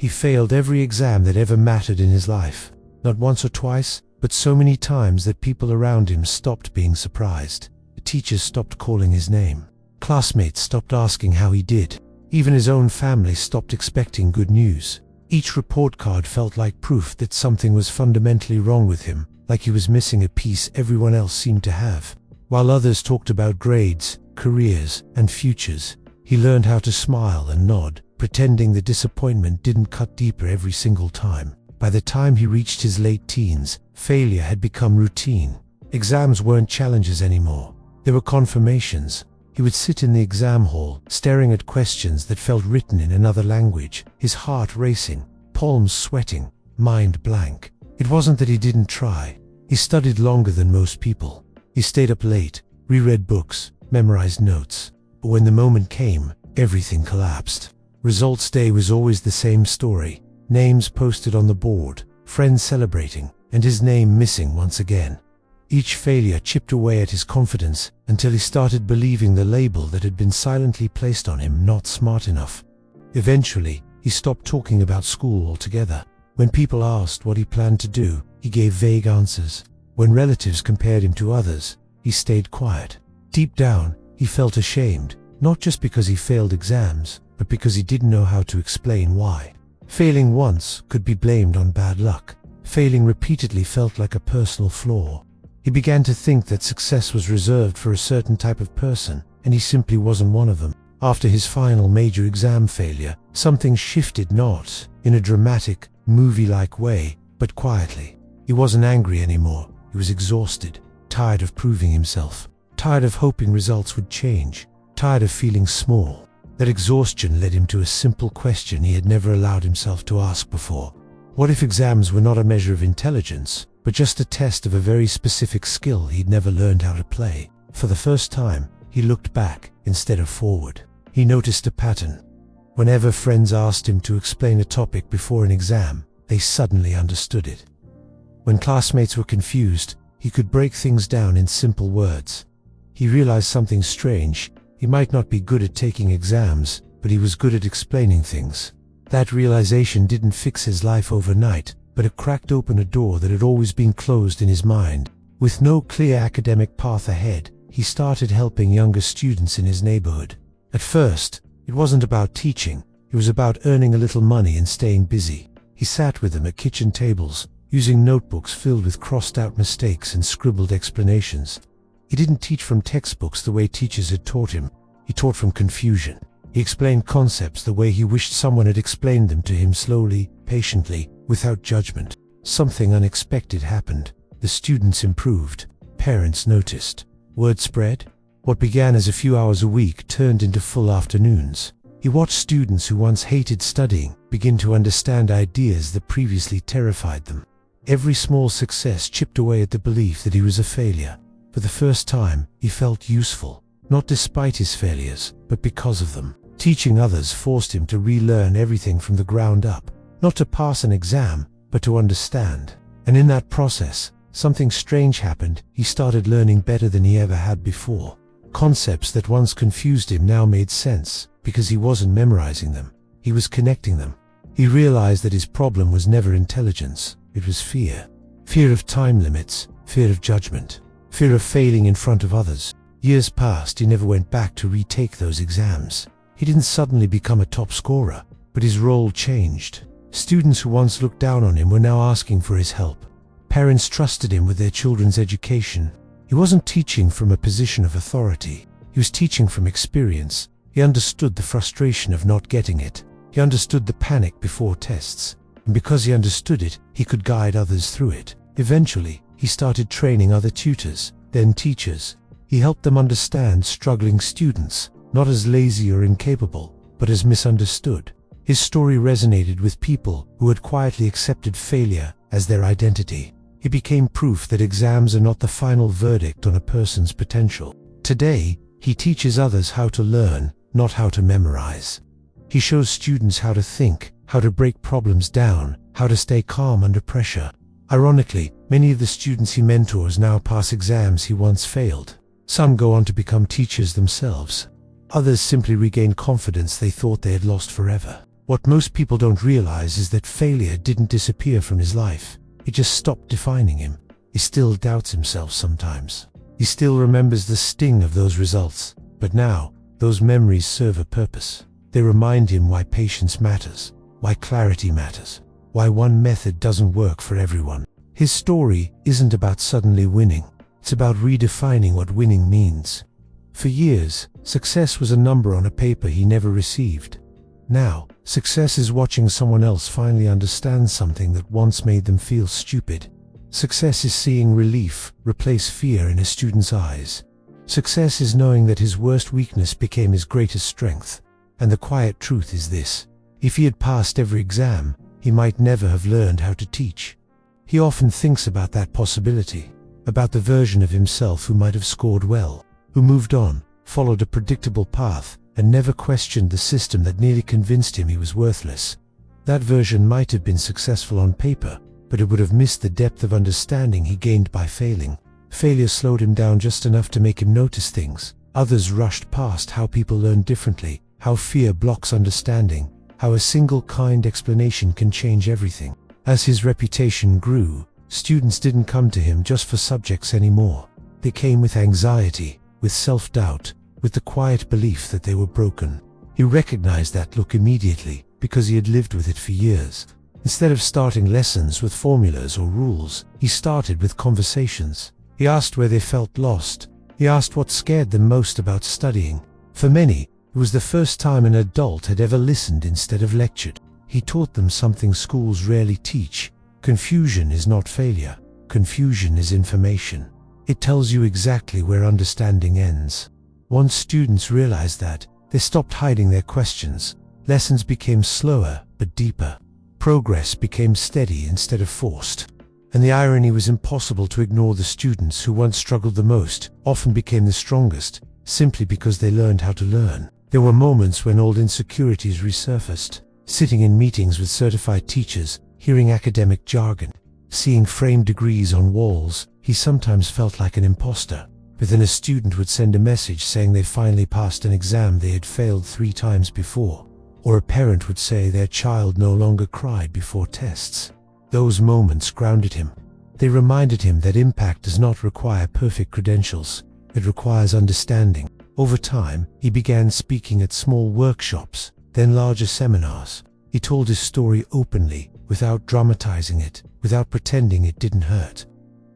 He failed every exam that ever mattered in his life. Not once or twice, but so many times that people around him stopped being surprised. The teachers stopped calling his name. Classmates stopped asking how he did. Even his own family stopped expecting good news. Each report card felt like proof that something was fundamentally wrong with him, like he was missing a piece everyone else seemed to have. While others talked about grades, careers, and futures, he learned how to smile and nod, pretending the disappointment didn't cut deeper every single time. By the time he reached his late teens, failure had become routine. Exams weren't challenges anymore. They were confirmations. He would sit in the exam hall, staring at questions that felt written in another language, his heart racing, palms sweating, mind blank. It wasn't that he didn't try. He studied longer than most people. He stayed up late, reread books, memorized notes. But when the moment came, everything collapsed. Results day was always the same story. Names posted on the board, friends celebrating, and his name missing once again. Each failure chipped away at his confidence until he started believing the label that had been silently placed on him, not smart enough. Eventually, he stopped talking about school altogether. When people asked what he planned to do, he gave vague answers. When relatives compared him to others, he stayed quiet. Deep down, he felt ashamed, not just because he failed exams, but because he didn't know how to explain why. Failing once could be blamed on bad luck. Failing repeatedly felt like a personal flaw. He began to think that success was reserved for a certain type of person, and he simply wasn't one of them. After his final major exam failure, something shifted, not in a dramatic, movie-like way, but quietly. He wasn't angry anymore. He was exhausted, tired of proving himself, tired of hoping results would change, tired of feeling small. That exhaustion led him to a simple question he had never allowed himself to ask before. What if exams were not a measure of intelligence, but just a test of a very specific skill he'd never learned how to play? For the first time, he looked back instead of forward. He noticed a pattern. Whenever friends asked him to explain a topic before an exam, they suddenly understood it. When classmates were confused, he could break things down in simple words. He realized something strange. He might not be good at taking exams, but he was good at explaining things. That realization didn't fix his life overnight, but it cracked open a door that had always been closed in his mind. With no clear academic path ahead, he started helping younger students in his neighborhood. At first, it wasn't about teaching. It was about earning a little money and staying busy. He sat with them at kitchen tables, using notebooks filled with crossed-out mistakes and scribbled explanations. He didn't teach from textbooks the way teachers had taught him. He taught from confusion. He explained concepts the way he wished someone had explained them to him, slowly, patiently, without judgment. Something unexpected happened. The students improved. Parents noticed. Word spread. What began as a few hours a week turned into full afternoons. He watched students who once hated studying begin to understand ideas that previously terrified them. Every small success chipped away at the belief that he was a failure. For the first time, he felt useful, not despite his failures, but because of them. Teaching others forced him to relearn everything from the ground up, not to pass an exam, but to understand. And in that process, something strange happened. He started learning better than he ever had before. Concepts that once confused him now made sense, because he wasn't memorizing them. He was connecting them. He realized that his problem was never intelligence. It was fear. Fear of time limits, fear of judgment, fear of failing in front of others. Years passed. He never went back to retake those exams. He didn't suddenly become a top scorer, but his role changed. Students who once looked down on him were now asking for his help. Parents trusted him with their children's education. He wasn't teaching from a position of authority. He was teaching from experience. He understood the frustration of not getting it. He understood the panic before tests. And because he understood it, he could guide others through it. Eventually, he started training other tutors, then teachers. He helped them understand struggling students, not as lazy or incapable, but as misunderstood. His story resonated with people who had quietly accepted failure as their identity. He became proof that exams are not the final verdict on a person's potential. Today, he teaches others how to learn, not how to memorize. He shows students how to think, how to break problems down, how to stay calm under pressure. Ironically, many of the students he mentors now pass exams he once failed. Some go on to become teachers themselves. Others simply regain confidence they thought they had lost forever. What most people don't realize is that failure didn't disappear from his life. It just stopped defining him. He still doubts himself sometimes. He still remembers the sting of those results. But now, those memories serve a purpose. They remind him why patience matters, why clarity matters, why one method doesn't work for everyone. His story isn't about suddenly winning. It's about redefining what winning means. For years, success was a number on a paper he never received. Now, success is watching someone else finally understand something that once made them feel stupid. Success is seeing relief replace fear in a student's eyes. Success is knowing that his worst weakness became his greatest strength. And the quiet truth is this: if he had passed every exam, he might never have learned how to teach. He often thinks about that possibility, about the version of himself who might have scored well, who moved on, followed a predictable path, and never questioned the system that nearly convinced him he was worthless. That version might have been successful on paper, but it would have missed the depth of understanding he gained by failing. Failure slowed him down just enough to make him notice things. Others rushed past how people learn differently, how fear blocks understanding, how a single kind explanation can change everything. As his reputation grew, students didn't come to him just for subjects anymore. They came with anxiety, with self-doubt, with the quiet belief that they were broken. He recognized that look immediately because he had lived with it for years. Instead of starting lessons with formulas or rules, he started with conversations. He asked where they felt lost. He asked what scared them most about studying. For many, it was the first time an adult had ever listened instead of lectured. He taught them something schools rarely teach. Confusion is not failure. Confusion is information. It tells you exactly where understanding ends. Once students realized that, they stopped hiding their questions. Lessons became slower but deeper. Progress became steady instead of forced. And the irony was impossible to ignore. The students who once struggled the most often became the strongest, simply because they learned how to learn. There were moments when old insecurities resurfaced. Sitting in meetings with certified teachers, hearing academic jargon, seeing framed degrees on walls, he sometimes felt like an imposter. But then a student would send a message saying they finally passed an exam they had failed 3 times before. Or a parent would say their child no longer cried before tests. Those moments grounded him. They reminded him that impact does not require perfect credentials. It requires understanding. Over time, he began speaking at small workshops, then larger seminars. He told his story openly, without dramatizing it, without pretending it didn't hurt.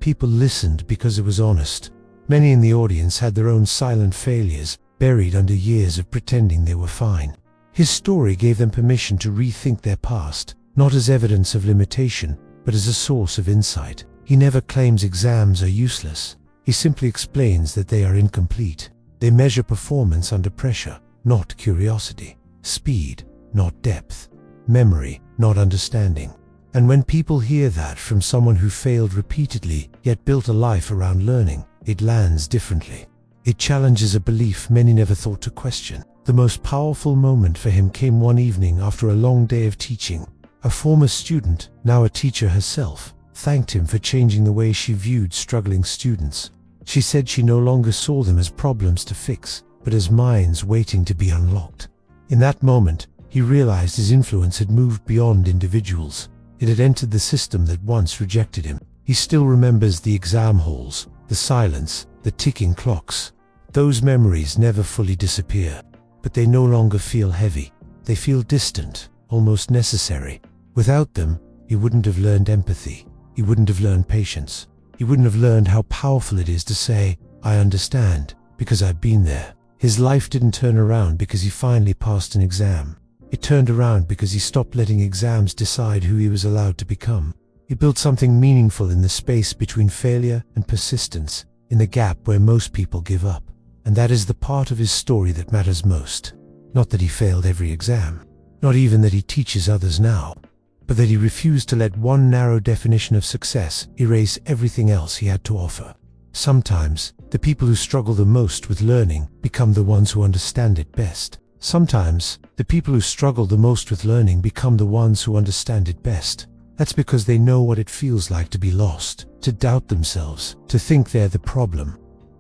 People listened because it was honest. Many in the audience had their own silent failures, buried under years of pretending they were fine. His story gave them permission to rethink their past, not as evidence of limitation, but as a source of insight. He never claims exams are useless. He simply explains that they are incomplete. They measure performance under pressure, not curiosity. Speed, not depth. Memory, not understanding. And when people hear that from someone who failed repeatedly, yet built a life around learning, it lands differently. It challenges a belief many never thought to question. The most powerful moment for him came one evening after a long day of teaching. A former student, now a teacher herself, thanked him for changing the way she viewed struggling students. She said she no longer saw them as problems to fix, but as minds waiting to be unlocked. In that moment, he realized his influence had moved beyond individuals. It had entered the system that once rejected him. He still remembers the exam halls, the silence, the ticking clocks. Those memories never fully disappear, but they no longer feel heavy. They feel distant, almost necessary. Without them, he wouldn't have learned empathy. He wouldn't have learned patience. He wouldn't have learned how powerful it is to say, "I understand, because I've been there." His life didn't turn around because he finally passed an exam. It turned around because he stopped letting exams decide who he was allowed to become. He built something meaningful in the space between failure and persistence, in the gap where most people give up. And that is the part of his story that matters most. Not that he failed every exam, not even that he teaches others now, but that he refused to let one narrow definition of success erase everything else he had to offer. Sometimes, the people who struggle the most with learning become the ones who understand it best. Sometimes, the people who struggle the most with learning become the ones who understand it best. That's because they know what it feels like to be lost, to doubt themselves, to think they're the problem.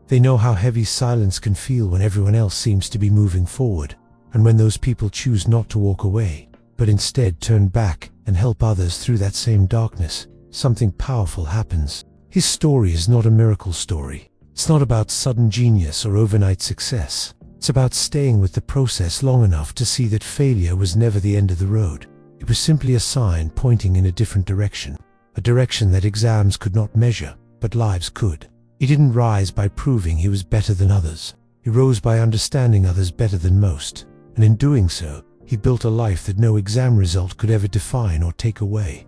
They know how heavy silence can feel when everyone else seems to be moving forward, and when those people choose not to walk away. but instead turn back and help others through that same darkness, something powerful happens. His story is not a miracle story. It's not about sudden genius or overnight success. It's about staying with the process long enough to see that failure was never the end of the road. It was simply a sign pointing in a different direction, a direction that exams could not measure, but lives could. He didn't rise by proving he was better than others. He rose by understanding others better than most, and in doing so, he built a life that no exam result could ever define or take away.